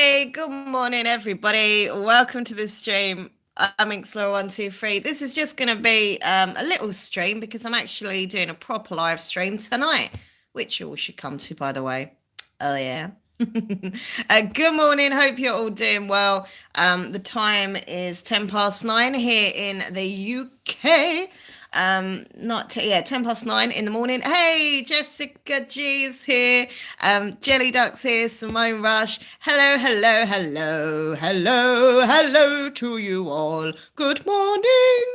Hey, good morning, everybody. Welcome to the stream. I'm Inxlora123. This is just going to be a little stream because I'm actually doing a proper live stream tonight, which you all should come to, by the way. Oh, yeah. Good morning. Hope you're all doing well. The time is 9:10 here in the UK. Not yeah, 9:10 in the morning. Hey, Jessica G's here. Jelly Duck's here. Simone Rush. Hello to you all. Good morning.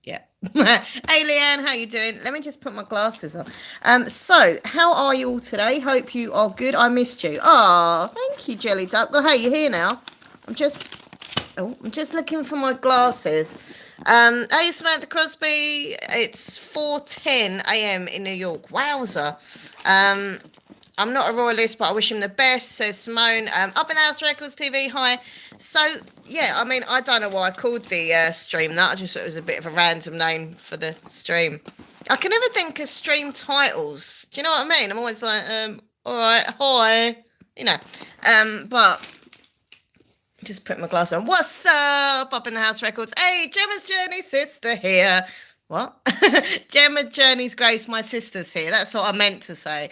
Yeah. Hey, Leanne, how you doing? Let me just put my glasses on. So how are you all today? Hope you are good. I missed you. Oh, thank you, Jelly Duck. Well, hey, you're here now. I'm just looking for my glasses. Hey, Samantha Crosby. It's 4:10 a.m. in New York. Wowza. I'm not a royalist, but I wish him the best, says Simone. Up in the House Records TV, hi. So, yeah, I mean, I don't know why I called the stream that. I just thought it was a bit of a random name for the stream. I can never think of stream titles. Do you know what I mean? I'm always like, all right, hi. You know, but just put my glass on. What's up in the House Records? Hey, Gemma's Journey sister here. What? Gemma Journey's Grace, my sister's here. That's what I meant to say.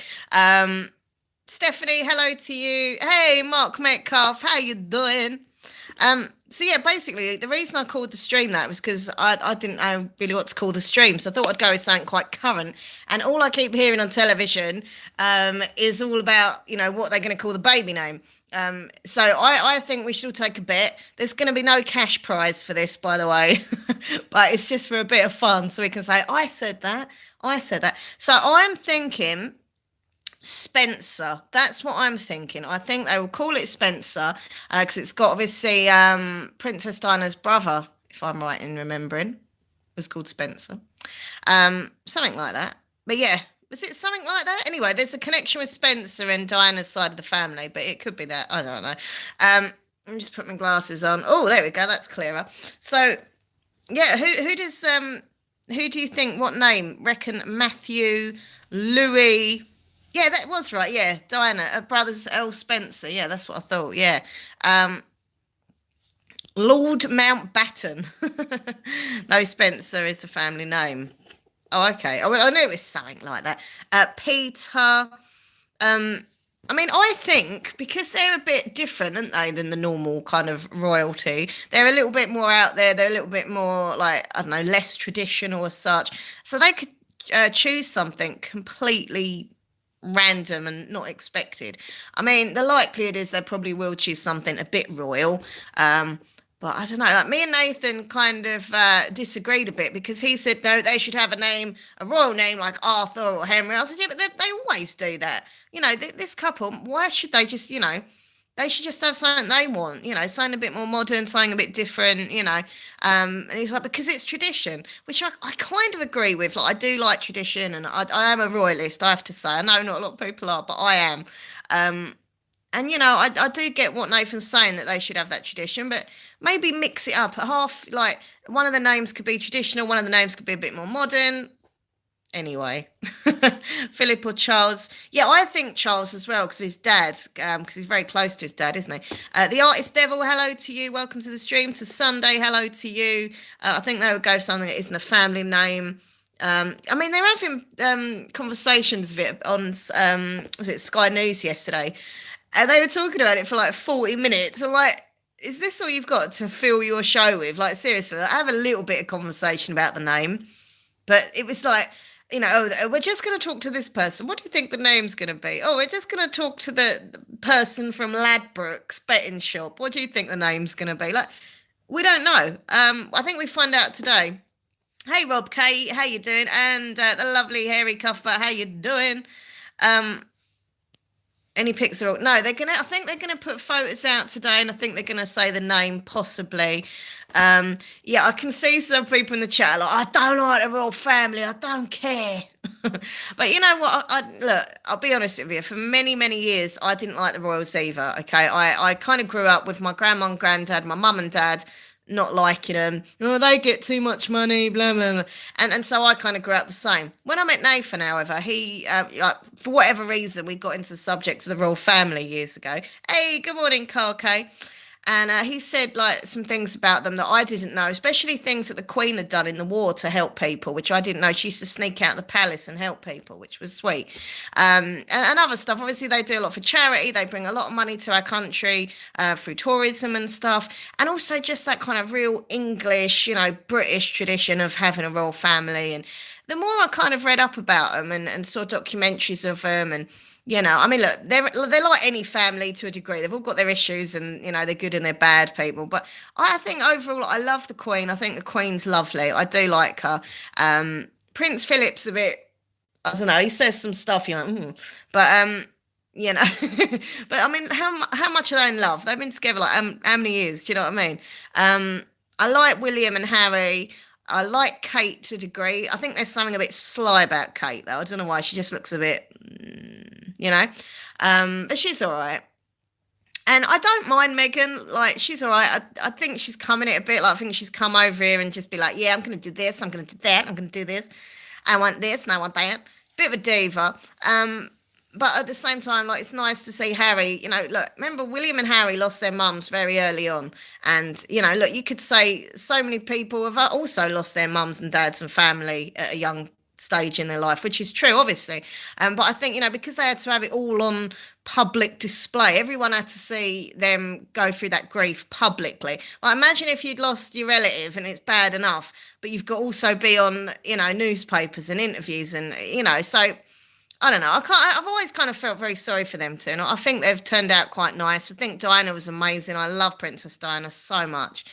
Stephanie, hello to you. Hey, Mark Metcalf, how you doing? So yeah, basically the reason I called the stream that was because I didn't know really what to call the stream, so I thought I'd go with something quite current. And all I keep hearing on television is all about, you know, what they're going to call the baby name. So I think we should all take a bet. There's going to be no cash prize for this, by the way, but it's just for a bit of fun, so we can say I said that. So I'm thinking Spencer. That's what I'm thinking. I think they will call it Spencer because it's got obviously Princess Diana's brother, if I'm right in remembering, was called Spencer. Something like that. But yeah, was it something like that? Anyway, there's a connection with Spencer and Diana's side of the family, but it could be that. I don't know. Let me just put my glasses on. Oh, there we go. That's clearer. So yeah, who do you think? What name? Reckon Matthew, Louis. Yeah, that was right. Yeah, Diana, brothers L. Spencer. Yeah, that's what I thought. Yeah. Lord Mountbatten. No, Spencer is the family name. Oh, okay. I knew it was something like that. Peter. I mean, I think because they're a bit different, aren't they, than the normal kind of royalty? They're a little bit more out there. They're a little bit more like, I don't know, less traditional as such. So they could choose something completely random and not expected. I mean, the likelihood is they probably will choose something a bit royal. But I don't know, like me and Nathan kind of disagreed a bit because he said, no, they should have a royal name like Arthur or Henry. I said, yeah, but they always do that. You know, this couple, why should they just, you know, they should just have something they want, you know, something a bit more modern, something a bit different, you know. And he's like, because it's tradition, which I kind of agree with. Like, I do like tradition and I am a royalist, I have to say. I know not a lot of people are, but I am. And, you know, I do get what Nathan's saying that they should have that tradition, but maybe mix it up. Half, like, one of the names could be traditional, one of the names could be a bit more modern. Anyway, Philip or Charles. Yeah, I think Charles as well because of his dad, because he's very close to his dad, isn't he? The Artist Devil, hello to you. Welcome to the stream. To Sunday, hello to you. I think they would go something that isn't a family name. I mean, they were having conversations of it on, was it Sky News yesterday? And they were talking about it for like 40 minutes. I'm like, is this all you've got to fill your show with? Like, seriously, I have a little bit of conversation about the name. But it was like, you know, oh, we're just going to talk to this person. What do you think the name's going to be? Oh, we're just going to talk to the person from Ladbrokes betting shop. What do you think the name's going to be? Like, we don't know. I think we find out today. Hey, Rob K, how you doing? And the lovely Harry Cuthbert, how you doing? Any pics are all, no, I think they're gonna put photos out today, and I think they're gonna say the name possibly. Yeah, I can see some people in the chat like, I don't like the royal family, I don't care. But you know what? Look, I'll be honest with you. For many, many years, I didn't like the royals either. Okay, I kind of grew up with my grandma and granddad, my mum and dad. not liking them. Oh, they get too much money, blah blah blah. And so I kind of grew up the same. When I met Nathan, however, he like, for whatever reason we got into the subject of the royal family years ago. Hey, good morning, Carl K. And he said like some things about them that I didn't know, especially things that the Queen had done in the war to help people, which I didn't know. She used to sneak out of the palace and help people, which was sweet. And other stuff. Obviously, they do a lot for charity. They bring a lot of money to our country through tourism and stuff. And also just that kind of real English, British tradition of having a royal family. And the more I kind of read up about them and saw documentaries of them and I mean, look, they're like any family to a degree. They've all got their issues, and they're good and they're bad people. But I think overall, I love the Queen. I think the Queen's lovely. I do like her. Prince Philip's a bit, I don't know. He says some stuff, but but I mean, how much are they in love? They've been together like how many years? Do you know what I mean? I like William and Harry. I like Kate to a degree. I think there's something a bit sly about Kate, though. I don't know why. She just looks a bit, but she's all right. And I don't mind Meghan. Like, she's all right. I think she's coming it a bit. Like, I think she's come over here and just be like, yeah, I'm going to do this. I'm going to do that. I'm going to do this. I want this and I want that. Bit of a diva. But at the same time, like, it's nice to see Harry, look, remember William and Harry lost their mums very early on. And, look, you could say so many people have also lost their mums and dads and family at a young stage in their life, which is true, obviously. But I think, because they had to have it all on public display, everyone had to see them go through that grief publicly. Like, imagine if you'd lost your relative and it's bad enough, but you've got to also be on, newspapers and interviews and, so... I don't know. I've always kind of felt very sorry for them too. And I think they've turned out quite nice. I think Diana was amazing. I love Princess Diana so much.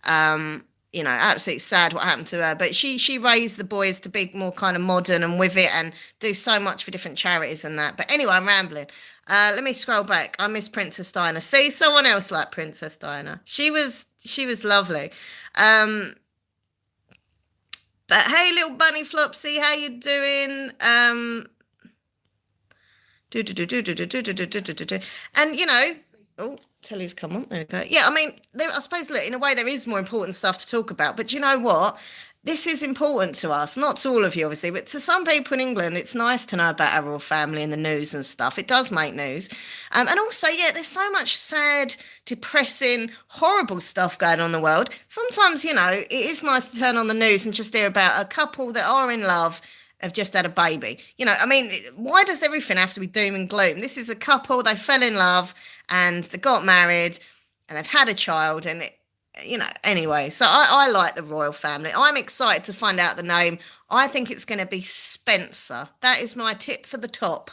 Absolutely sad what happened to her. But she raised the boys to be more kind of modern and with it and do so much for different charities and that. But anyway, I'm rambling. Let me scroll back. I miss Princess Diana. See, someone else like Princess Diana. She was lovely. But hey, little bunny Flopsy, how you doing? And Telly's come on. There we go. Yeah, I mean, I suppose, look, in a way, there is more important stuff to talk about. But you know what? This is important to us, not to all of you, obviously, but to some people in England, it's nice to know about our royal family and the news and stuff. It does make news. And also, yeah, there's so much sad, depressing, horrible stuff going on in the world. Sometimes, it is nice to turn on the news and just hear about a couple that are in love, have just had a baby. I mean, why does everything have to be doom and gloom? This is a couple, they fell in love and they got married and they've had a child and, anyway. So I like the royal family. I'm excited to find out the name. I think it's going to be Spencer. That is my tip for the top.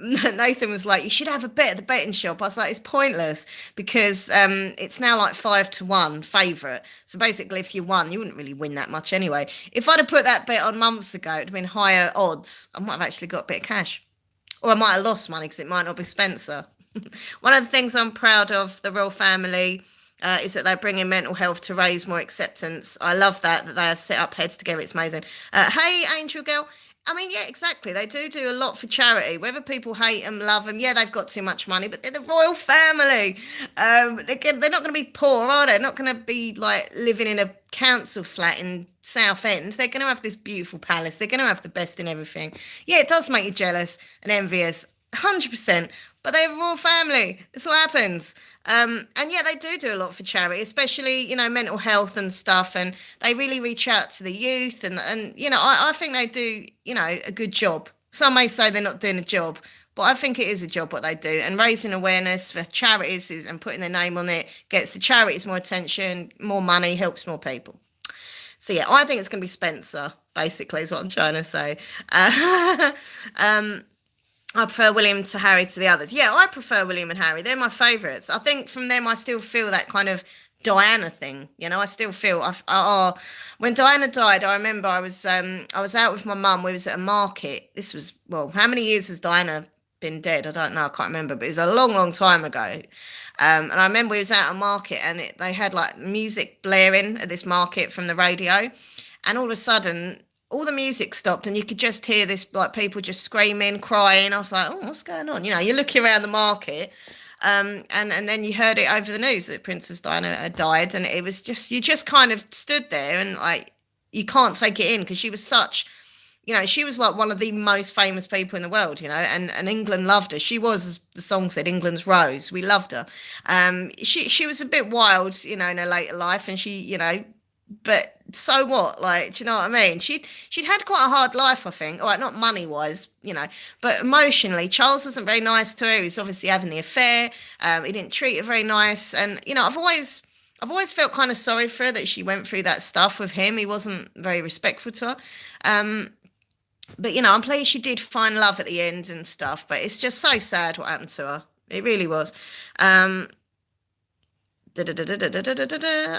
Nathan was like, you should have a bet at the betting shop. I was like, it's pointless because it's now like 5-1 favourite. So basically, if you won, you wouldn't really win that much anyway. If I'd have put that bet on months ago, it'd have been higher odds. I might have actually got a bit of cash. Or I might have lost money because it might not be Spencer. One of the things I'm proud of the royal family is that they're bringing mental health to raise more acceptance. I love that they have set up Heads Together. It's amazing. Hey, Angel Girl. I mean, yeah, exactly. They do a lot for charity. Whether people hate them, love them, yeah, they've got too much money, but they're the royal family. They're not going to be poor, are they? They're not going to be like living in a council flat in Southend. They're going to have this beautiful palace. They're going to have the best in everything. Yeah, it does make you jealous and envious, 100%. But they're a royal family. That's what happens. And yeah, they do a lot for charity, especially, mental health and stuff. And they really reach out to the youth. And I think they do, a good job. Some may say they're not doing a job, but I think it is a job what they do. And raising awareness for charities and putting their name on it gets the charities more attention, more money, helps more people. So yeah, I think it's going to be Spencer, basically, is what I'm trying to say. I prefer William to Harry to the others. Yeah, I prefer William and Harry. They're my favourites. I think from them, I still feel that kind of Diana thing. I still feel. When Diana died, I remember I was out with my mum. We was at a market. This was, well, how many years has Diana been dead? I don't know. I can't remember, but it was a long, long time ago. And I remember we was out at a market and they had like music blaring at this market from the radio, and all of a sudden, all the music stopped and you could just hear this, like, people just screaming, crying. I was like, oh, what's going on? You're looking around the market And then you heard it over the news that Princess Diana had died, and it was just, you just kind of stood there and like you can't take it in because she was such, she was like one of the most famous people in the world, and England loved her. She was, as the song said, England's Rose. We loved her. She was a bit wild, in her later life, and she, but so what? Like, do you know what I mean? She'd had quite a hard life, I think. All right, not money wise, but emotionally, Charles wasn't very nice to her. He was obviously having the affair. He didn't treat her very nice, and I've always felt kind of sorry for her that she went through that stuff with him. He wasn't very respectful to her. But I'm pleased she did find love at the end and stuff. But it's just so sad what happened to her. It really was. I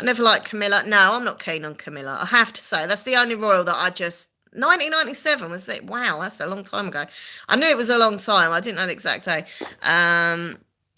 never liked Camilla. No, I'm not keen on Camilla. I have to say that's the only royal that I just. 1997 was it? Wow, that's a long time ago. I knew it was a long time. I didn't know the exact day.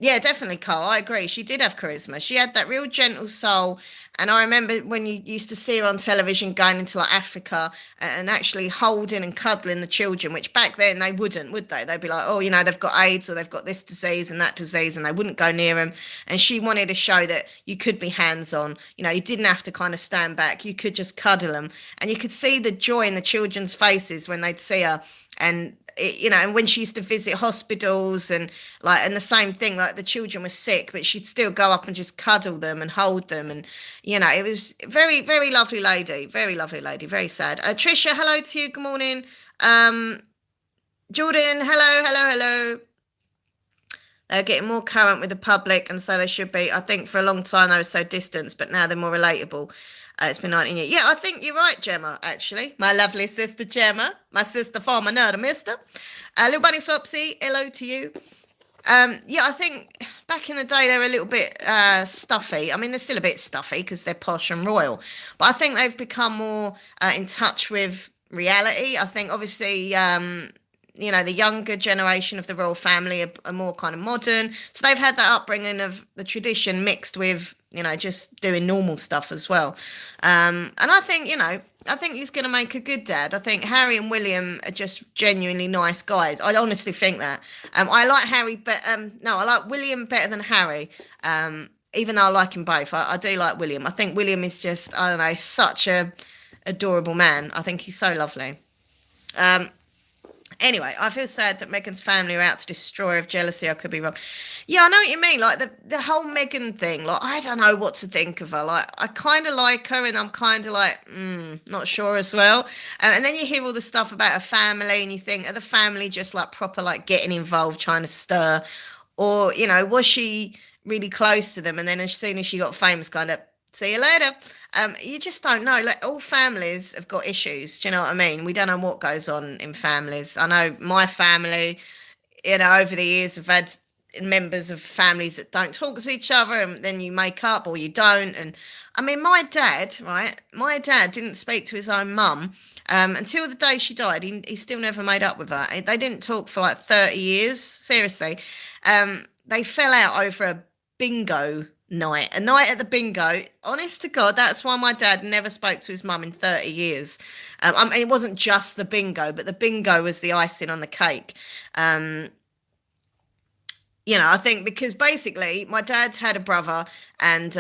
Yeah, definitely, Carl. I agree. She did have charisma. She had that real gentle soul. And I remember when you used to see her on television going into like Africa and actually holding and cuddling the children, which back then they wouldn't, would they? They'd be like, oh, they've got AIDS or they've got this disease and that disease, and they wouldn't go near them. And she wanted to show that you could be hands-on. You didn't have to kind of stand back. You could just cuddle them. And you could see the joy in the children's faces when they'd see her. And and when she used to visit hospitals and the same thing, like the children were sick, but she'd still go up and just cuddle them and hold them. And, it was very, very lovely lady, very sad. Trisha, hello to you. Good morning. Jordan, hello. They're getting more current with the public, and so they should be. I think for a long time they were so distant, but now they're more relatable. It's been 19 years. Yeah, I think you're right, Gemma, actually. My lovely sister Gemma, my sister from another mister. Little Bunny Flopsy, hello to you. Yeah, I think back in the day they were a little bit stuffy. I mean, they're still a bit stuffy because they're posh and royal. But I think they've become more in touch with reality. I think, obviously, the younger generation of the royal family are more kind of modern. So they've had that upbringing of the tradition mixed with, just doing normal stuff as well. And I think, he's going to make a good dad. I think Harry and William are just genuinely nice guys. I honestly think that. I like Harry, but I like William better than Harry. Even though I like him both, I do like William. I think William is just, I don't know, such a adorable man. I think he's so lovely. Anyway, I feel sad that Meghan's family are out to destroy her of jealousy. I could be wrong. Yeah, I know what you mean. Like the whole Meghan thing. Like, I don't know what to think of her. Like, I kind of like her, and I'm kind of like, not sure as well. And then you hear all the stuff about her family, and you think, are the family just like proper like getting involved, trying to stir, or was she really close to them? And then as soon as she got famous, kind of, see you later. You just don't know. Like, all families have got issues. Do you know what I mean? We don't know what goes on in families. I know my family, over the years have had members of families that don't talk to each other, and then you make up or you don't. And I mean, my dad, right? My dad didn't speak to his own mum until the day she died. He still never made up with her. They didn't talk for like 30 years. Seriously. They fell out over a bingo night, a night at the bingo. Honest to God, that's why my dad never spoke to his mum in 30 years. I mean, it wasn't just the bingo, but the bingo was the icing on the cake. I think because basically my dad's had a brother, and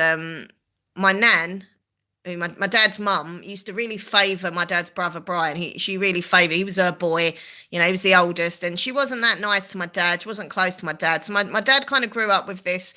my nan, who my dad's mum, used to really favour my dad's brother Brian. She really favoured. He was her boy. He was the oldest, and she wasn't that nice to my dad. She wasn't close to my dad. So my dad kind of grew up with this,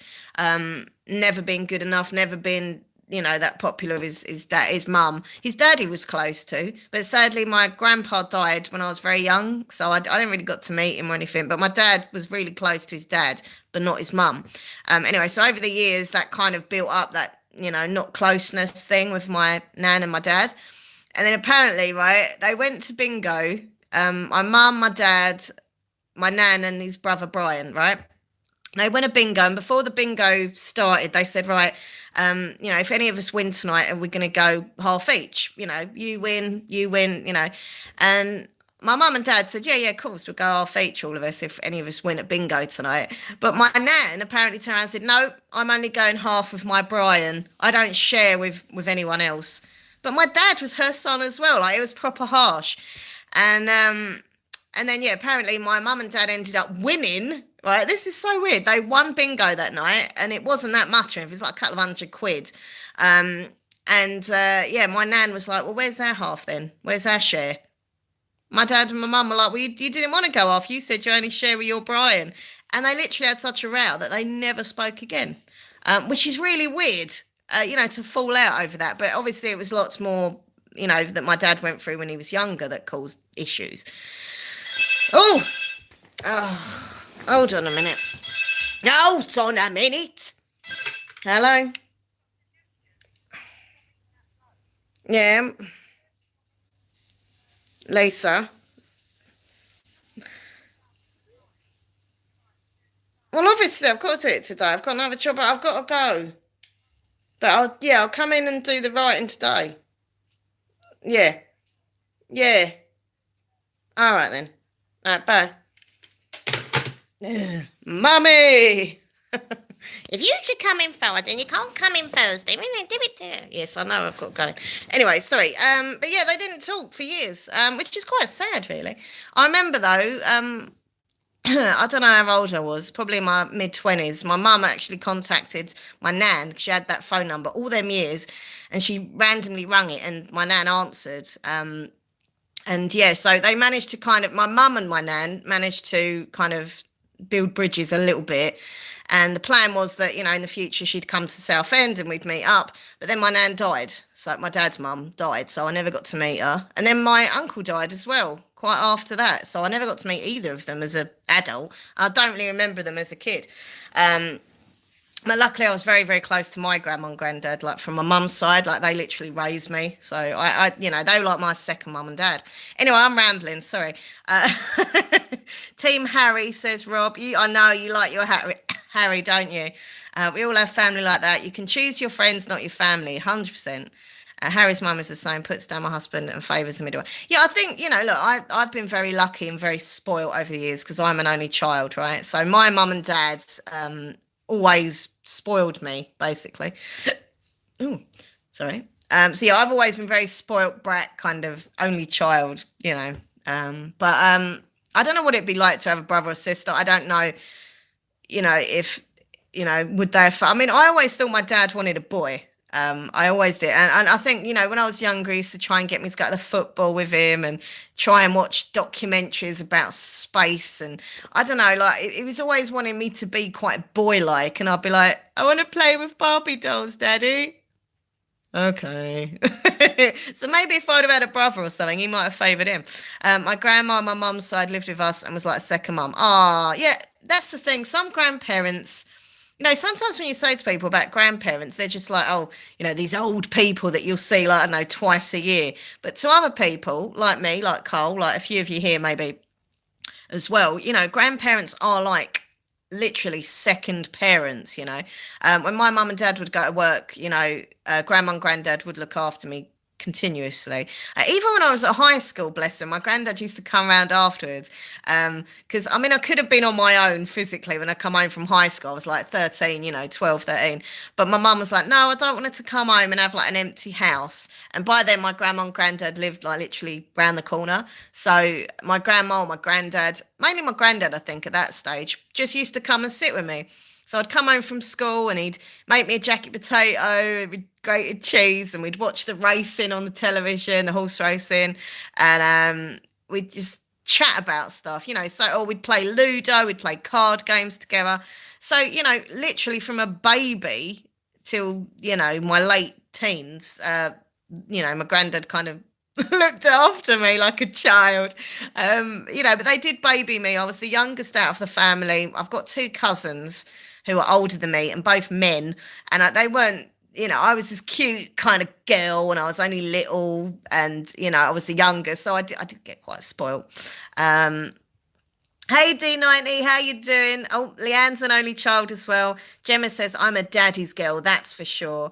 never been good enough, never been, that popular with his dad, his mum. His dad he was close to, but sadly my grandpa died when I was very young, so I didn't really got to meet him or anything. But my dad was really close to his dad, but not his mum. Anyway, so over the years that kind of built up that, not closeness thing with my nan and my dad. And then apparently, right, they went to bingo. My mum, my dad, my nan, and his brother Brian, right? They went to bingo, and before the bingo started, they said, right, if any of us win tonight, are we going to go half each? You win, and my mum and dad said, yeah, of course, we'll go half each, all of us, if any of us win at bingo tonight. But my nan apparently turned around and said, no, I'm only going half with my Brian. I don't share with anyone else. But my dad was her son as well. Like, it was proper harsh. And then, yeah, apparently my mum and dad ended up winning, Right, this is so weird. They won bingo that night, and it wasn't that much. It was like a couple of £100. Um, and yeah, my nan was like, "Well, where's our half then? Where's our share?" My dad and my mum were like, "Well, you didn't want to go off. You said you only share with your Brian." And they literally had such a row that they never spoke again, which is really weird, to fall out over that. But obviously, it was lots more, that my dad went through when he was younger that caused issues. Oh, hold on a minute. Hold on a minute. Hello? Yeah. Lisa. Well, obviously, I've got to do it today. I've got another job, but I've got to go. But I'll come in and do the writing today. Yeah. Yeah. All right then. All right, bye. Mummy! If you should come in Friday and you can't come in Thursday, yes, I know I've got going. Anyway, sorry. But yeah, they didn't talk for years, which is quite sad, really. I remember though, I don't know how old I was, probably in my mid-20s. My mum actually contacted my nan. She had that phone number all them years, and she randomly rang it, and my nan answered. And yeah, so they managed to my mum and my nan managed to kind of build bridges a little bit. And the plan was that, in the future she'd come to Southend and we'd meet up. But then my nan died. So my dad's mum died. So I never got to meet her. And then my uncle died as well, quite after that. So I never got to meet either of them as an adult. I don't really remember them as a kid. But luckily I was very, very close to my grandma and granddad, like from my mum's side, like they literally raised me. So they were like my second mum and dad. Anyway, I'm rambling, sorry. Team Harry, says Rob. I know you like your Harry, don't you? We all have family like that. You can choose your friends, not your family, 100%. Harry's mum is the same, puts down my husband and favours the middle. Yeah, I think, look, I've been very lucky and very spoilt over the years because I'm an only child, right? So my mum and dad's always spoiled me, basically. Oh, sorry. So yeah, I've always been very spoilt brat, kind of only child, But I don't know what it'd be like to have a brother or sister. I don't know, if, would they have, I mean, I always thought my dad wanted a boy. I always did. And I think, when I was younger, he used to try and get me to go to the football with him and try and watch documentaries about space. And I don't know, like, it was always wanting me to be quite boy-like. And I'd be like, I want to play with Barbie dolls, Daddy. Okay. So maybe if I'd have had a brother or something, he might have favoured him. My grandma on my mum's side lived with us and was like a second mum. Yeah, that's the thing. Some grandparents... sometimes when you say to people about grandparents, they're just like, oh, these old people that you'll see, like, I don't know, twice a year. But to other people, like me, like Cole, like a few of you here maybe as well, grandparents are like literally second parents, When my mum and dad would go to work, grandma and granddad would look after me continuously. Even when I was at high school, bless him, my granddad used to come around afterwards. Because I could have been on my own physically when I come home from high school. I was like 13, 12, 13. But my mum was like, no, I don't want her to come home and have like an empty house. And by then my grandma and granddad lived like literally round the corner. So my grandma or my granddad, mainly my granddad, I think at that stage, just used to come and sit with me. So I'd come home from school and he'd make me a jacket potato with grated cheese and we'd watch the racing on the television, the horse racing, and we'd just chat about stuff, or we'd play Ludo, we'd play card games together. So, literally from a baby till, my late teens, my granddad kind of looked after me like a child. But they did baby me. I was the youngest out of the family. I've got two cousins who are older than me and both men. And they weren't, I was this cute kind of girl when I was only little and, I was the youngest. So I did get quite spoiled. Hey, D90, how you doing? Oh, Leanne's an only child as well. Gemma says, I'm a daddy's girl, that's for sure.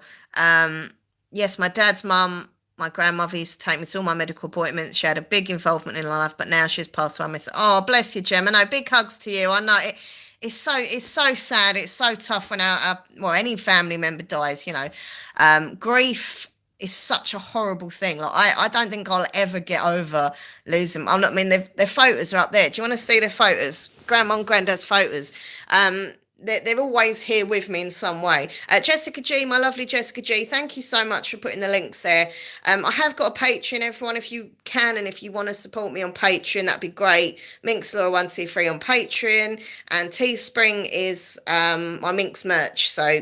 Yes, my dad's mum, my grandmother used to take me to all my medical appointments. She had a big involvement in life, but now she's passed away. Oh, bless you, Gemma. No, big hugs to you. I know it's so sad. It's so tough when any family member dies, grief is such a horrible thing. Like I don't think I'll ever get over losing. I'm not. I mean, their photos are up there. Do you want to see their photos? Grandma and Granddad's photos. They're always here with me in some way. Jessica G, my lovely Jessica G, thank you so much for putting the links there. I have got a Patreon, everyone, if you can, and if you want to support me on Patreon, that'd be great. Minx Laura 123 on Patreon, and Teespring is my Minx merch. So,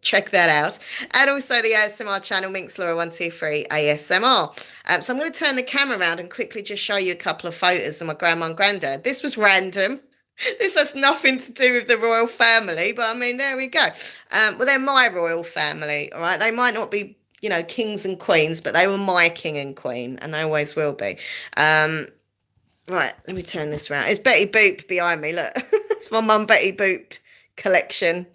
check that out. And also the ASMR channel, Minx Laura 123 ASMR. So I'm going to turn the camera around and quickly just show you a couple of photos of my grandma and granddad. This was random. This has nothing to do with the royal family, but I mean, there we go. Well, they're my royal family, all right? They might not be, kings and queens, but they were my king and queen, and they always will be. Right, let me turn this around. It's Betty Boop behind me, look. It's my mum Betty Boop collection.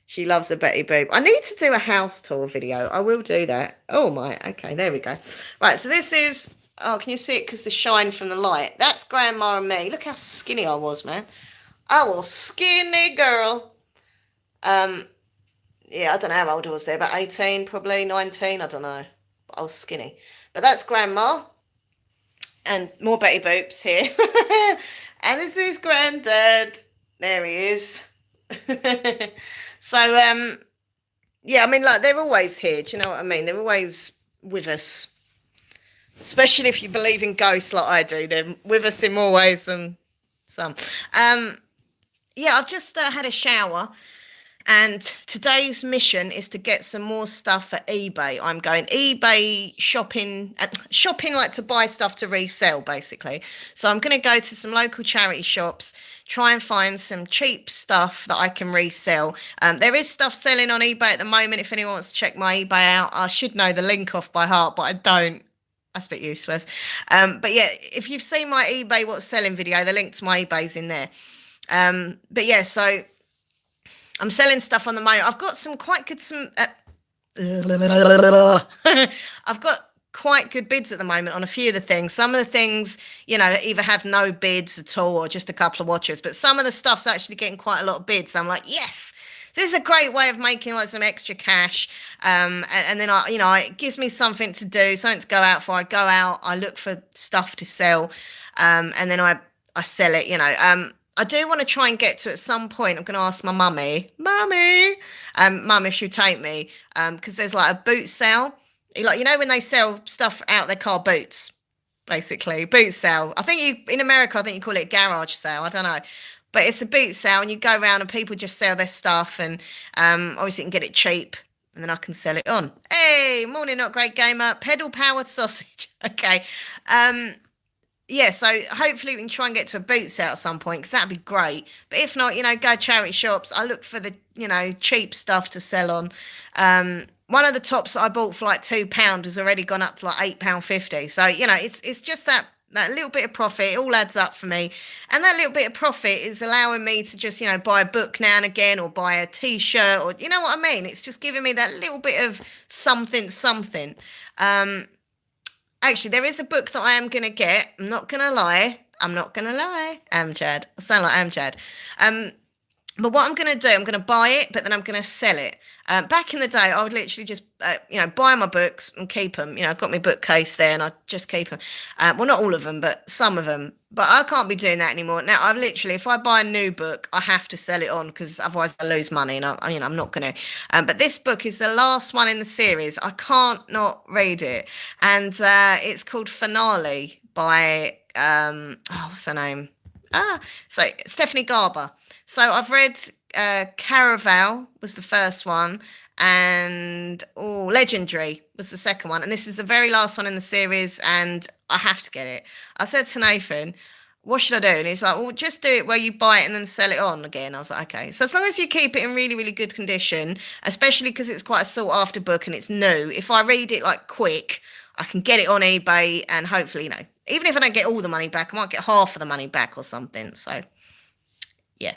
She loves a Betty Boop. I need to do a house tour video. I will do that. Oh, my. Okay, there we go. Right, so this is... Oh, can you see it? Because the shine from the light. That's Grandma and me. Look how skinny I was, man. I was skinny girl. Yeah, I don't know how old I was there. About 18, probably 19. I don't know. But I was skinny. But that's Grandma. And more Betty Boops here. And this is Granddad. There he is. So, yeah, I mean, like, they're always here. Do you know what I mean? They're always with us. Especially if you believe in ghosts like I do. They're with us in more ways than some. Yeah, I've just had a shower, and today's mission is to get some more stuff for eBay. I'm going eBay shopping like to buy stuff to resell, basically. So I'm going to go to some local charity shops, try and find some cheap stuff that I can resell. There is stuff selling on eBay at the moment. If anyone wants to check my eBay out, I should know the link off by heart, but I don't. That's a bit useless. But yeah, if you've seen my eBay What's Selling video, the link to my eBay's in there. But yeah, so I'm selling stuff on the moment. I've got some quite good I've got quite good bids at the moment on a few of the things. Some of the things, either have no bids at all or just a couple of watchers, but some of the stuff's actually getting quite a lot of bids. So I'm like, yes, this is a great way of making like some extra cash. And then it gives me something to do, something to go out for. I go out, I look for stuff to sell, and then I sell it, I do want to try and get to, at some point, I'm going to ask my mum if she'll take me, because there's like a boot sale. Like, when they sell stuff out their car, boots, basically, boot sale. In America, I think you call it garage sale. I don't know. But it's a boot sale, and you go around and people just sell their stuff, and obviously you can get it cheap, and then I can sell it on. Hey, morning, Not Great Gamer. Pedal-powered sausage. Okay. Yeah, so hopefully we can try and get to a boot sale at some point, because that'd be great. But if not, go charity shops. I look for the, cheap stuff to sell on. One of the tops that I bought for like £2 has already gone up to like £8.50. So, it's just that little bit of profit. It all adds up for me. And that little bit of profit is allowing me to just, buy a book now and again, or buy a T-shirt, or, you know what I mean? It's just giving me that little bit of something. Actually, there is a book that I am going to get. I'm not going to lie. Amjad. I sound like Amjad. But what I'm going to do, I'm going to buy it, but then I'm going to sell it. Back in the day, I would literally just, buy my books and keep them. I've got my bookcase there, and I just keep them. Well, not all of them, but some of them. But I can't be doing that anymore. Now, I've literally, if I buy a new book, I have to sell it on, because otherwise I lose money, and I'm not going to. But this book is the last one in the series. I can't not read it. And it's called Finale by, what's her name? So Stephanie Garber. So I've read Caraval was the first one, and Legendary was the second one, and this is the very last one in the series, and I have to get it. I said to Nathan, what should I do? And he's like, well, just do it where you buy it and then sell it on again. I was like, okay. So as long as you keep it in really, really good condition, especially because it's quite a sought after book and it's new, if I read it like quick, I can get it on eBay, and hopefully, even if I don't get all the money back, I might get half of the money back or something. So yeah.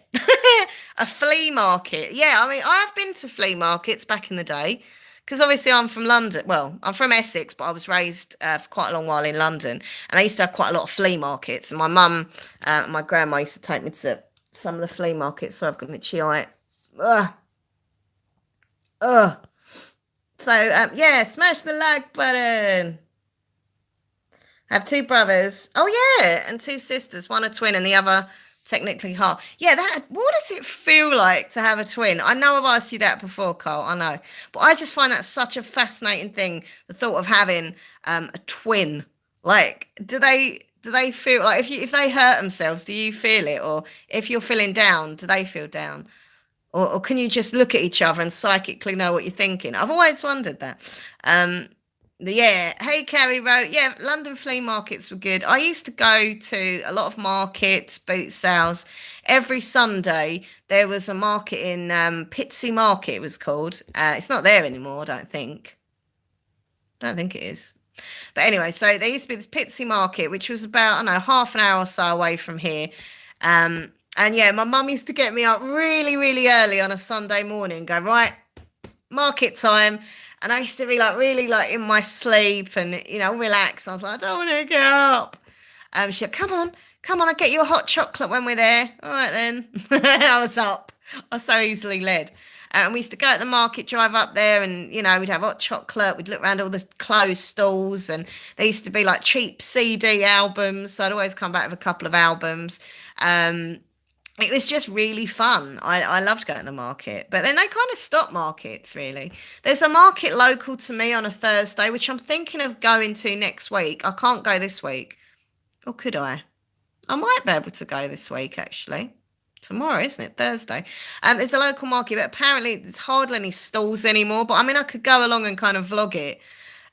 A flea market. Yeah, I've been to flea markets back in the day, because obviously I'm from London. Well, I'm from Essex, but I was raised for quite a long while in London, and they used to have quite a lot of flea markets. And my mum and my grandma used to take me to some of the flea markets, so I've got an itchy eye. So yeah, smash the like button. I have two brothers. Oh yeah, and two sisters. One a twin, and the other technically half. Yeah, that. What does it feel like to have a twin? I know I've asked you that before, Carl. I know, but I just find that such a fascinating thing. The thought of having a twin. Like, do they feel like if they hurt themselves, do you feel it, or if you're feeling down, do they feel down, or can you just look at each other and psychically know what you're thinking? I've always wondered that. Um, yeah. Hey, Carrie wrote, yeah, London flea markets were good. I used to go to a lot of markets, boot sales. Every Sunday, there was a market in Pitsea Market, it was called. It's not there anymore, I don't think. I don't think it is. But anyway, so there used to be this Pitsea Market, which was about, I don't know, half an hour or so away from here. And yeah, my mum used to get me up really, really early on a Sunday morning, go, right, market time. And I used to be like really like in my sleep and relax. I was like, I don't want to get up. She'd like, come on, I'll get you a hot chocolate when we're there. All right then. I was up. I was so easily led. And we used to go at the market, drive up there, and we'd have hot chocolate. We'd look around all the clothes stalls, and there used to be like cheap CD albums. So I'd always come back with a couple of albums. It was just really fun. I loved going to the market, but then they kind of stopped markets really. There's a market local to me on a Thursday, which I'm thinking of going to next week. I can't go this week, or could I? I might be able to go this week actually. Tomorrow, isn't it? Thursday. There's a local market, but apparently there's hardly any stalls anymore. But I mean, I could go along and kind of vlog it,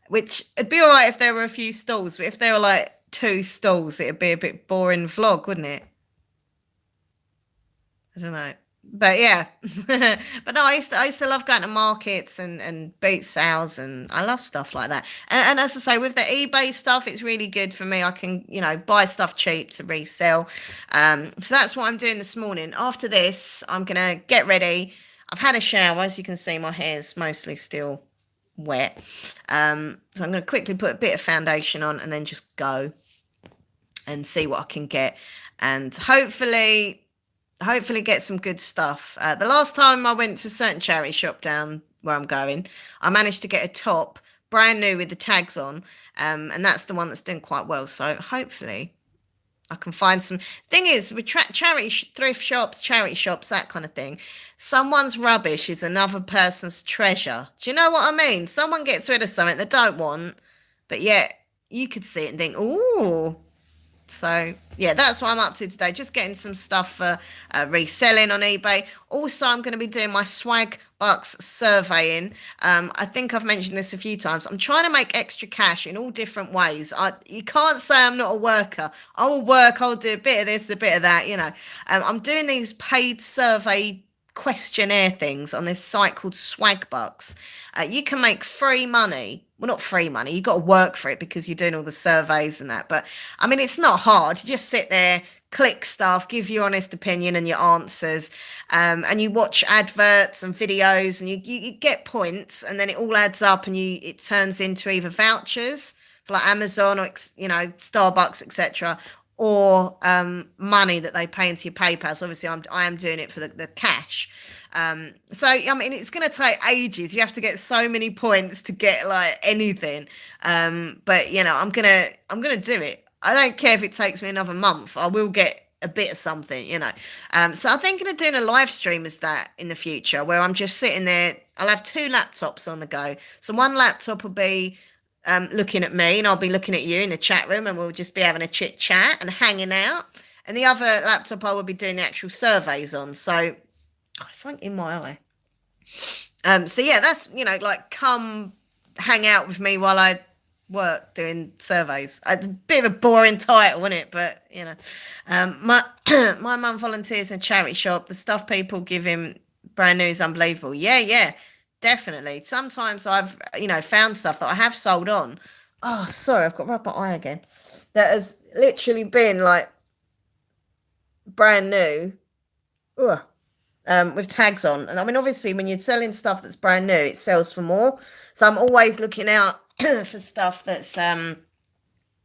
which it'd be all right if there were a few stalls, but if there were like 2 stalls, it'd be a bit boring vlog, wouldn't it? I don't know. But yeah. But no, I used to love going to markets and beat sales, and I love stuff like that. And as I say, with the eBay stuff, it's really good for me. I can, buy stuff cheap to resell. So that's what I'm doing this morning. After this, I'm gonna get ready. I've had a shower, as you can see, my hair's mostly still wet. So I'm gonna quickly put a bit of foundation on and then just go and see what I can get. And hopefully get some good stuff. The last time I went to a certain charity shop down where I'm going, I managed to get a top brand new with the tags on, and that's the one that's doing quite well. So hopefully I can find some. Thing is, with thrift shops, charity shops, that kind of thing, someone's rubbish is another person's treasure. Do you know what I mean? Someone gets rid of something they don't want, but yet you could see it and think, ooh. So yeah, that's what I'm up to today. Just getting some stuff for reselling on eBay. Also, I'm going to be doing my Swag Bucks surveying. I think I've mentioned this a few times. I'm trying to make extra cash in all different ways. You can't say I'm not a worker. I will work. I'll do a bit of this, a bit of that. I'm doing these paid survey questionnaire things on this site called Swag Bucks. You can make free money. Well, not free money. You've got to work for it because you're doing all the surveys and that. But I mean, it's not hard. You just sit there, click stuff, give your honest opinion and your answers, and you watch adverts and videos, and you get points, and then it all adds up, and it turns into either vouchers for like Amazon or Starbucks, etc., or money that they pay into your PayPal. So obviously, I am doing it for the cash. So I mean, it's going to take ages. You have to get so many points to get like anything. But I'm gonna do it. I don't care if it takes me another month. I will get a bit of something. So I'm thinking of doing a live stream as that in the future, where I'm just sitting there. I'll have 2 laptops on the go. So one laptop will be looking at me, and I'll be looking at you in the chat room, and we'll just be having a chit chat and hanging out. And the other laptop I will be doing the actual surveys on. So something in my eye. So yeah, that's like come hang out with me while I work doing surveys. It's a bit of a boring title, isn't it? But my my mum volunteers in a charity shop. The stuff people give him brand new is unbelievable. Yeah, definitely. Sometimes I've found stuff that I have sold on. Oh, sorry, I've got to rub my eye again. That has literally been like brand new. Ugh. With tags on. And I mean, obviously, when you're selling stuff that's brand new, it sells for more. So I'm always looking out for stuff that's, brand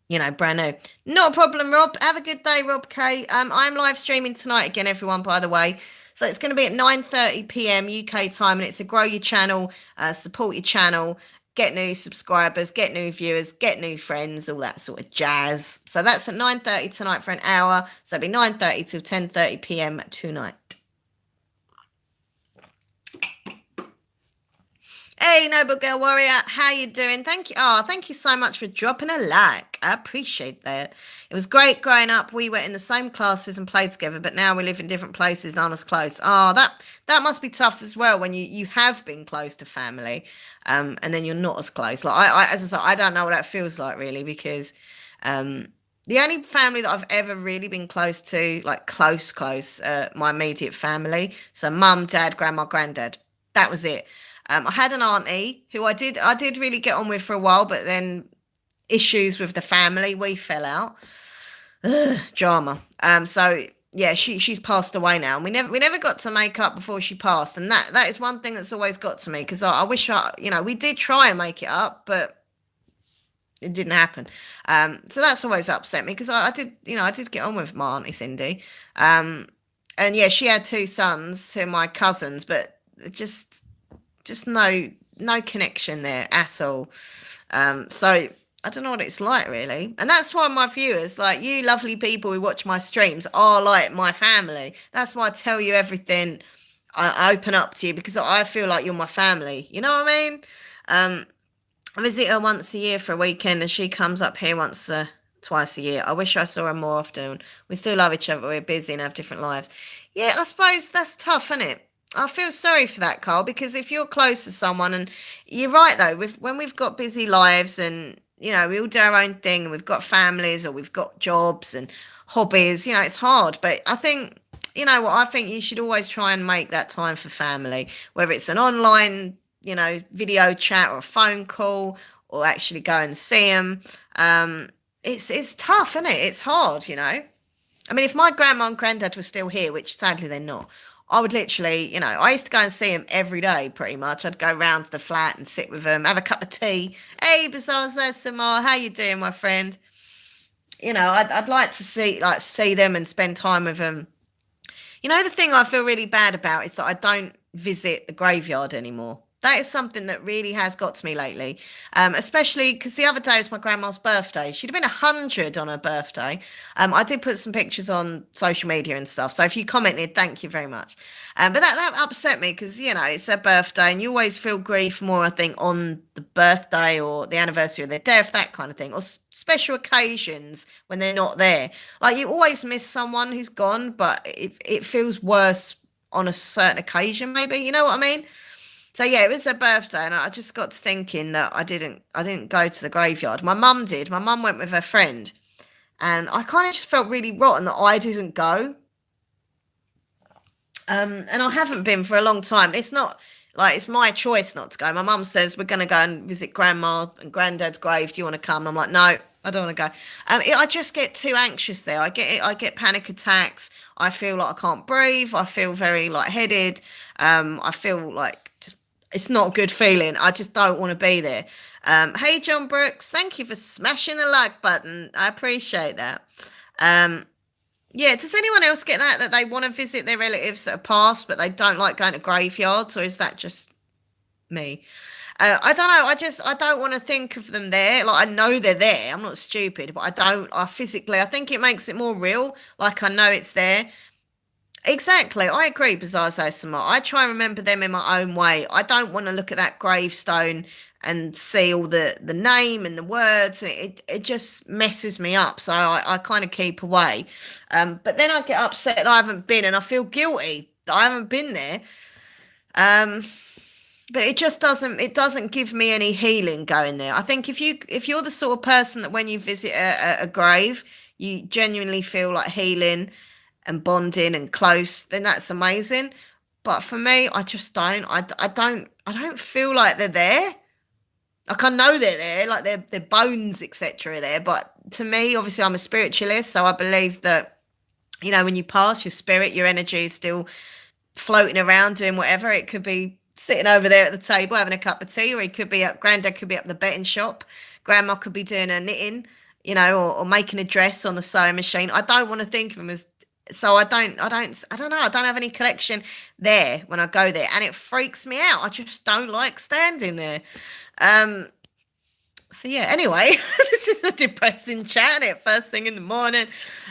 new. Not a problem, Rob. Have a good day, Rob K. I'm live streaming tonight again, everyone, by the way. So it's going to be at 9:30 p.m. UK time, and it's a grow your channel, support your channel, get new subscribers, get new viewers, get new friends, all that sort of jazz. So that's at 9:30 tonight for an hour. So it'll be 9:30 till 10:30 p.m. tonight. Hey, Noble Girl Warrior, how you doing? Thank you. Oh, thank you so much for dropping a like. I appreciate that. It was great growing up. We were in the same classes and played together, but now we live in different places, not as close. Oh, that must be tough as well when you have been close to family, and then you're not as close. Like I as I said, I don't know what that feels like really, because the only family that I've ever really been close to, like close, my immediate family. So mum, dad, grandma, granddad. That was it. I had an auntie who I did really get on with for a while, but then issues with the family, we fell out. Ugh, drama. So yeah, she's passed away now, and we never got to make up before she passed, and that is one thing that's always got to me, because I wish we did try and make it up, but it didn't happen. So that's always upset me, because I did get on with my auntie Cindy, and yeah, she had two sons who are my cousins, but just no connection there at all. So I don't know what it's like really, and that's why my viewers, like you lovely people who watch my streams, are like my family. That's why I tell you everything. I open up to you because I feel like you're my family, you know what I mean? I visit her once a year for a weekend, and she comes up here twice a year. I wish I saw her more often. We still love each other. We're busy and have different lives. Yeah, I suppose that's tough, isn't it? I feel sorry for that, Carl, because if you're close to someone, and you're right though, when we've got busy lives, and we all do our own thing, and we've got families, or we've got jobs and hobbies, it's hard. But I think, I think you should always try and make that time for family, whether it's an online, video chat, or a phone call, or actually go and see them. It's tough, isn't it? It's hard, I mean, if my grandma and granddad were still here, which sadly they're not, I would literally, I used to go and see him every day, pretty much. I'd go round to the flat and sit with him, have a cup of tea. Hey, Bazaars, there's Samar. How you doing, my friend? I'd like to see them and spend time with them. The thing I feel really bad about is that I don't visit the graveyard anymore. That is something that really has got to me lately, especially because the other day was my grandma's birthday. She'd have been 100 on her birthday. I did put some pictures on social media and stuff, so if you commented, thank you very much. But that upset me, because, it's her birthday, and you always feel grief more, I think, on the birthday or the anniversary of their death, that kind of thing, or special occasions when they're not there. Like, you always miss someone who's gone, but it feels worse on a certain occasion, maybe, you know what I mean? So yeah, it was her birthday, and I just got to thinking that I didn't go to the graveyard. My mum did. My mum went with her friend, and I kind of just felt really rotten that I didn't go. And I haven't been for a long time. It's not like it's my choice not to go. My mum says we're going to go and visit grandma and granddad's grave. Do you want to come? And I'm like, no, I don't want to go. I just get too anxious there. I get panic attacks. I feel like I can't breathe. I feel very lightheaded. I feel like just. It's not a good feeling. I just don't want to be there. Hey, John Brooks, thank you for smashing the like button. I appreciate that. Yeah, does anyone else get that they want to visit their relatives that are passed, but they don't like going to graveyards, or is that just me? I don't know. I don't want to think of them there. Like, I know they're there. I'm not stupid, but I think it makes it more real. Like, I know it's there. Exactly. I agree, Bizarre Samar. I try and remember them in my own way. I don't want to look at that gravestone and see all the name and the words. It just messes me up. So I kind of keep away. But then I get upset that I haven't been, and I feel guilty that I haven't been there. But it just doesn't give me any healing going there. I think if you're the sort of person that when you visit a grave, you genuinely feel like healing and bonding and close, then that's amazing. But for me, I just don't. I don't feel like they're there. Like, I know they're there, like their bones, etc. are there. But to me, obviously, I'm a spiritualist, so I believe that, when you pass, your spirit, your energy is still floating around doing whatever. It could be sitting over there at the table having a cup of tea, or he could be granddad could be up the betting shop, grandma could be doing her knitting, or making a dress on the sewing machine. I don't want to think of him as So I don't know. I don't have any connection there when I go there, and it freaks me out. I just don't like standing there. Um, so yeah, anyway, this is a depressing chat at first thing in the morning.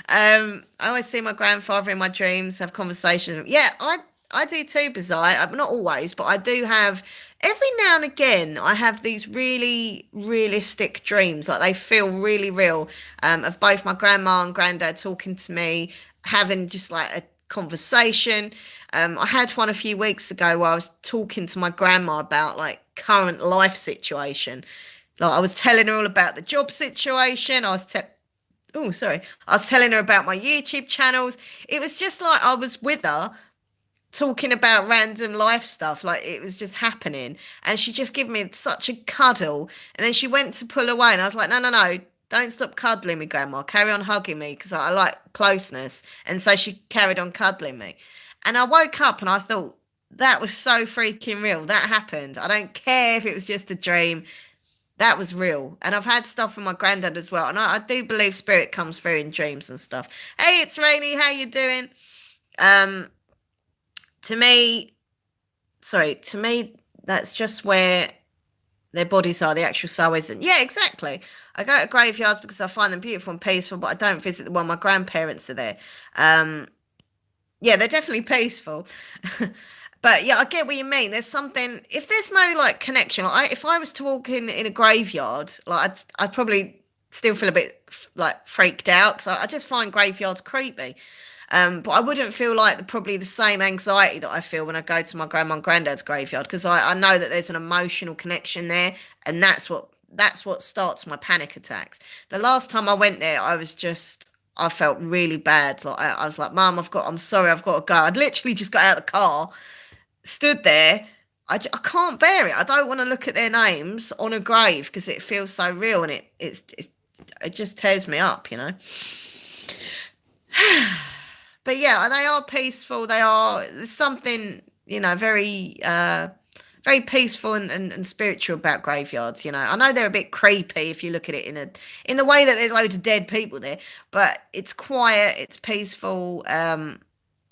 I always see my grandfather in my dreams, have conversations. Yeah, I do too, Bizarre. Not always, but I do have every now and again. I have these really realistic dreams, like they feel really real. Of both my grandma and granddad talking to me, having just like a conversation. I had one a few weeks ago where I was talking to my grandma about like current life situation. Like I was telling her all about the job situation. Oh, sorry. I was telling her about my YouTube channels. It was just like I was with her talking about random life stuff. Like it was just happening. And she just gave me such a cuddle. And then she went to pull away. And I was like, no, no, no. Don't stop cuddling me, Grandma. Carry on hugging me because I like closeness. And so she carried on cuddling me. And I woke up and I thought, that was so freaking real. That happened. I don't care if it was just a dream. That was real. And I've had stuff from my granddad as well. And I do believe spirit comes through in dreams and stuff. Hey, it's Rainy. How you doing? Um, to me, to me, that's just where their bodies are. The actual soul isn't. Yeah, exactly. I go to graveyards because I find them beautiful and peaceful, but I don't visit the one my grandparents are there. Yeah, they're definitely peaceful. But yeah, I get what you mean. There's something, if there's no like connection, like if I was to walk in a graveyard, like I'd probably still feel a bit like freaked out because I just find graveyards creepy. But I wouldn't feel like probably the same anxiety that I feel when I go to my grandma and granddad's graveyard because I know that there's an emotional connection there, and that's what starts my panic attacks. The last time I went there, I felt really bad. Like I was like, Mum, I'm sorry, I've got to go. I'd literally just got out of the car, stood there. I can't bear it. I don't want to look at their names on a grave because it feels so real, and it just tears me up, you know. But yeah, they are peaceful. There's something, very very peaceful and spiritual about graveyards. I know they're a bit creepy if you look at it in the way that there's loads of dead people there, but it's quiet, it's peaceful. I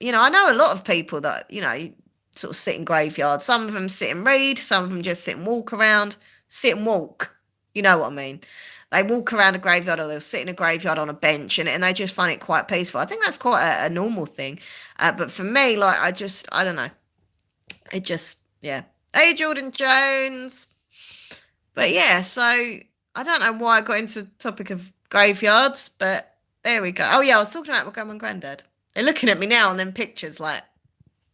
know a lot of people that sort of sit in graveyards. Some of them sit and read, some of them just sit and walk around, sit and walk. You know what I mean? They walk around a graveyard or they'll sit in a graveyard on a bench and they just find it quite peaceful. I think that's quite a normal thing. But for me, like, I don't know. It just, yeah. Hey, Jordan Jones. But yeah, so I don't know why I got into the topic of graveyards, but there we go. Oh yeah, I was talking about my grandma and granddad. They're looking at me now on them pictures like,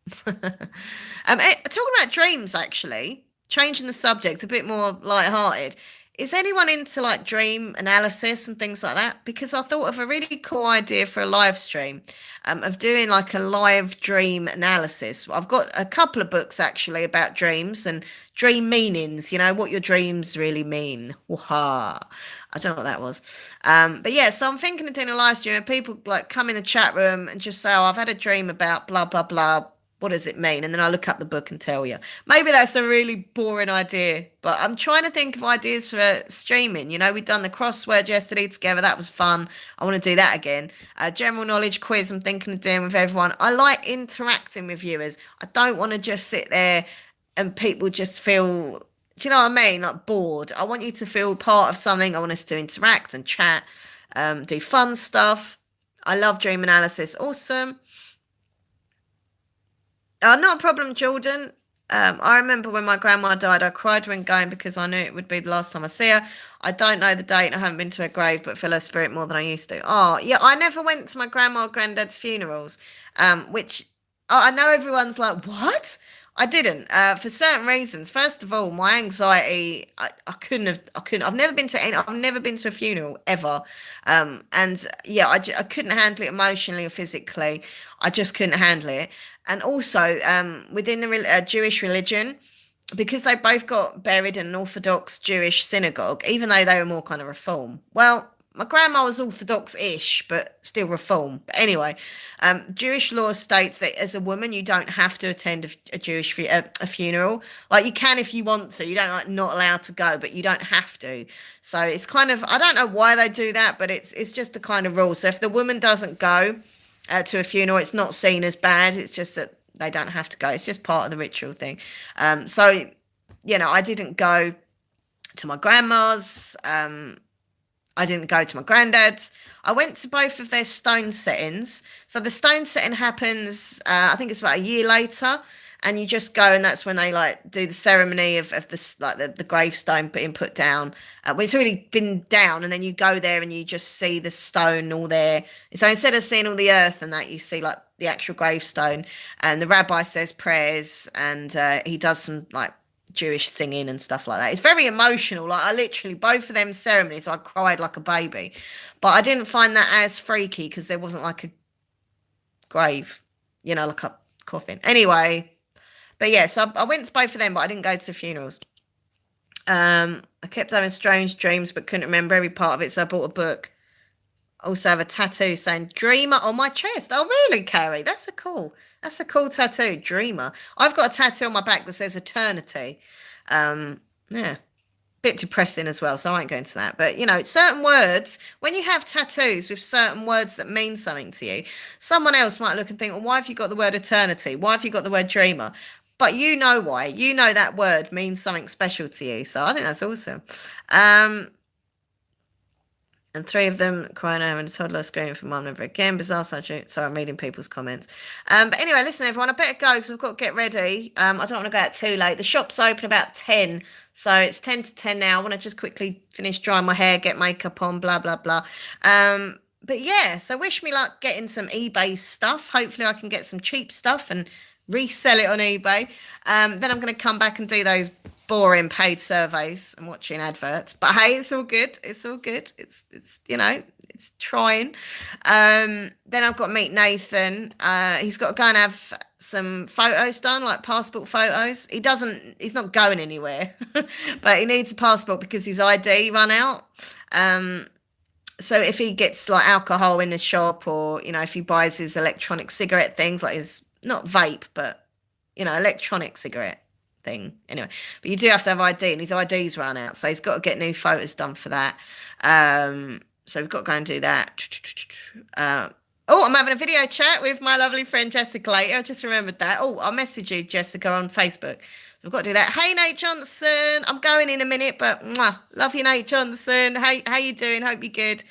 talking about dreams, actually, changing the subject a bit more light-hearted. Is anyone into like dream analysis and things like that? Because I thought of a really cool idea for a live stream, of doing like a live dream analysis. I've got a couple of books actually about dreams and dream meanings, what your dreams really mean. Waha. I don't know what that was. But yeah, so I'm thinking of doing a live stream and people like come in the chat room and just say, oh, I've had a dream about blah, blah, blah. What does it mean? And then I look up the book and tell you. Maybe that's a really boring idea, but I'm trying to think of ideas for streaming. We've done the crossword yesterday together. That was fun. I want to do that again. General knowledge quiz I'm thinking of doing with everyone. I like interacting with viewers. I don't want to just sit there and people just feel, do you know what I mean? Like bored. I want you to feel part of something. I want us to interact and chat, do fun stuff. I love dream analysis. Awesome. Not a problem, Jordan. I remember when my grandma died, I cried when going because I knew it would be the last time I see her. I don't know the date and I haven't been to her grave, but feel her spirit more than I used to. Oh, yeah, I never went to my grandma or granddad's funerals, which I know everyone's like, what? I didn't, for certain reasons. First of all, my anxiety, I've never been to a funeral ever. And yeah, I couldn't handle it emotionally or physically. I just couldn't handle it. And also, within the Jewish religion, because they both got buried in an Orthodox Jewish synagogue, even though they were more kind of Reform. Well, my grandma was Orthodox-ish, but still Reform. But anyway, Jewish law states that as a woman, you don't have to attend a Jewish a funeral. Like you can if you want to. You don't not allowed to go, but you don't have to. So it's kind of, I don't know why they do that, but it's just a kind of rule. So if the woman doesn't go, to a funeral. It's not seen as bad. It's just that they don't have to go. It's just part of the ritual thing. So, I didn't go to my grandma's. I didn't go to my granddad's. I went to both of their stone settings. So the stone setting happens, I think it's about a year later, and you just go, and that's when they do the ceremony of this, the gravestone being put down. When it's already been down, and then you go there and you just see the stone all there. So instead of seeing all the earth and that, you see the actual gravestone, and the rabbi says prayers, and he does some Jewish singing and stuff like that. It's very emotional. I literally, both of them ceremonies, I cried like a baby, but I didn't find that as freaky because there wasn't a grave, like a coffin. Anyway, but yeah, so I went to both of them, but I didn't go to the funerals. I kept having strange dreams, but couldn't remember every part of it, so I bought a book. Also have a tattoo saying Dreamer on my chest. Oh, really, Carrie? That's a cool tattoo, Dreamer. I've got a tattoo on my back that says Eternity. Yeah, bit depressing as well, so I won't go into that. But, certain words, when you have tattoos with certain words that mean something to you, someone else might look and think, well, why have you got the word eternity? Why have you got the word dreamer? But you know why. You know that word means something special to you. So I think that's awesome. And 3 of them crying over and a toddler screaming for mum never again. Bizarre surgery. Sorry, I'm reading people's comments. But anyway, listen, everyone, I better go because I've got to get ready. I don't want to go out too late. The shop's open about 10. So it's 10 to 10 now. I want to just quickly finish drying my hair, get makeup on, blah, blah, blah. But yeah, so wish me luck getting some eBay stuff. Hopefully I can get some cheap stuff and resell it on eBay. Then I'm going to come back and do those boring paid surveys and watching adverts, but hey, it's all good. It's trying. Then I've got to meet Nathan. He's got to go and have some photos done, like passport photos. He's not going anywhere, but he needs a passport because his ID run out. So if he gets alcohol in the shop, or if he buys his electronic cigarette things, like his, not vape, but electronic cigarette thing, anyway, but you do have to have ID, and his ID's run out, so he's got to get new photos done for that. So we've got to go and do that. I'm having a video chat with my lovely friend Jessica later. I just remembered that. I'll message you, Jessica, on Facebook. We've got to do that. Hey, Nate Johnson, I'm going in a minute, but love you, Nate Johnson. How you doing? Hope you're good.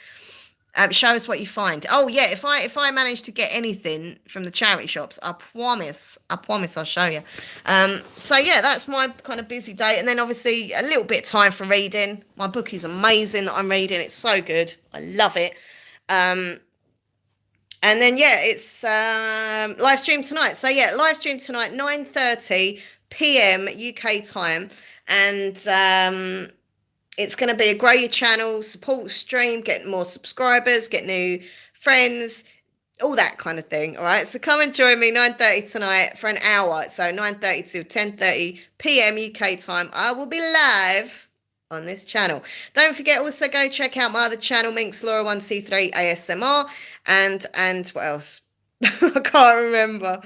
Show us what you find. Oh yeah, if I manage to get anything from the charity shops, I promise I'll show you. So yeah, that's my kind of busy day, and then obviously a little bit of time for reading. My book is amazing that I'm reading. It's so good. I love it. And then yeah, it's live stream tonight. So yeah, live stream tonight, 9:30 p.m. UK time, and it's going to be a grow your channel, support stream, get more subscribers, get new friends, all that kind of thing. All right. So come and join me 9:30 tonight for an hour. So 9:30 to 10:30 p.m. UK time. I will be live on this channel. Don't forget, also go check out my other channel, Minx Laura 123 ASMR, and what else? I can't remember.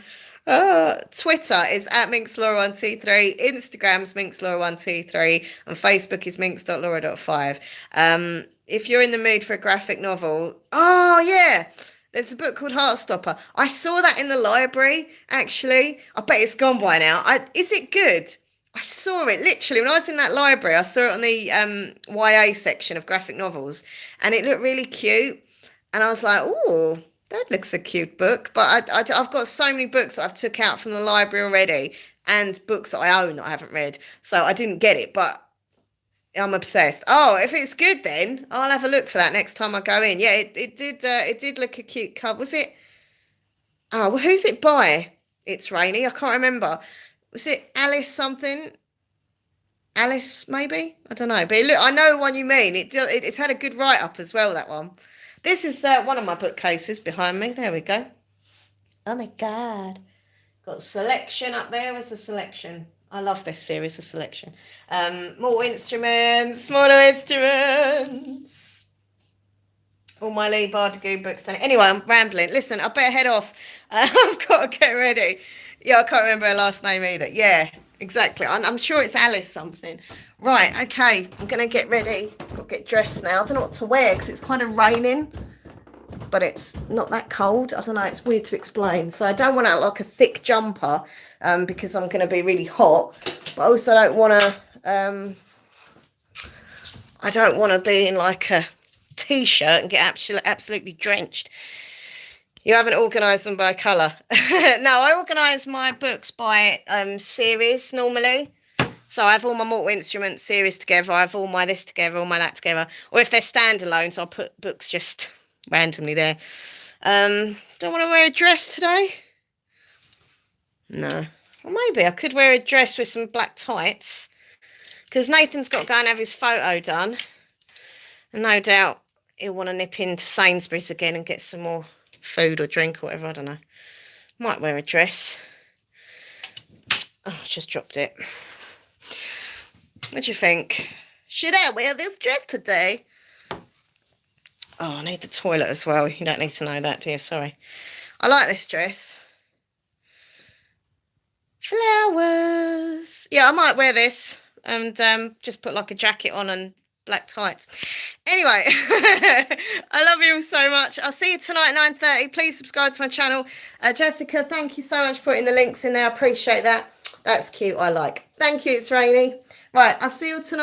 Twitter is at minxlaura123, Instagram's minxlaura123, and Facebook is minx.laura.5. If you're in the mood for a graphic novel, there's a book called Heartstopper. I saw that in the library, actually. I bet it's gone by now. Is it good? I saw it literally when I was in that library. I saw it on the YA section of graphic novels, and it looked really cute, and I was like, ooh, that looks a cute book. But I've got so many books that I've took out from the library already, and books that I own that I haven't read. So I didn't get it, but I'm obsessed. Oh, if it's good, then I'll have a look for that next time I go in. Yeah, it did look a cute cover. Was it? Oh, well, who's it by? It's Rainy. I can't remember. Was it Alice something? Alice, maybe? I don't know. But look, I know one you mean. It's had a good write-up as well, that one. This is one of my bookcases behind me. There we go. Oh, my God. Got a selection up there. Where's the selection? I love this series of selection. More instruments, smaller instruments. All my Lee Bardugo books. Anyway, I'm rambling. Listen, I better head off. I've got to get ready. Yeah, I can't remember her last name either. Yeah, exactly. I'm sure it's Alice something. Right, okay. I'm going to get ready. Got to get dressed now. I don't know what to wear because it's kind of raining. but it's not that cold. I don't know, it's weird to explain. So I don't want to like a thick jumper because I'm going to be really hot, but I also don't want to I don't want to be in like a t-shirt and get absolutely drenched. You haven't organised them by colour. No, I organise my books by series normally. So I have all my Mortal Instruments series together. I have all my this together, all my that together. Or if they're standalone, so I'll put books just randomly there. Don't want to wear a dress today. No. Well, maybe I could wear a dress with some black tights. Because Nathan's got to go and have his photo done. And no doubt he'll want to nip into Sainsbury's again and get some more food or drink or whatever. I don't know. Might wear a dress. Oh, I just dropped it. What do you think? Should I wear this dress today? Oh, I need the toilet as well. You don't need to know that, do you? Sorry. I like this dress. Flowers. Yeah, I might wear this and just put like a jacket on and black tights. Anyway, I love you all so much. I'll see you tonight at 9:30. Please subscribe to my channel. Jessica, thank you so much for putting the links in there. I appreciate that. That's cute. I like. Thank you. It's rainy. Right, I'll see you tonight.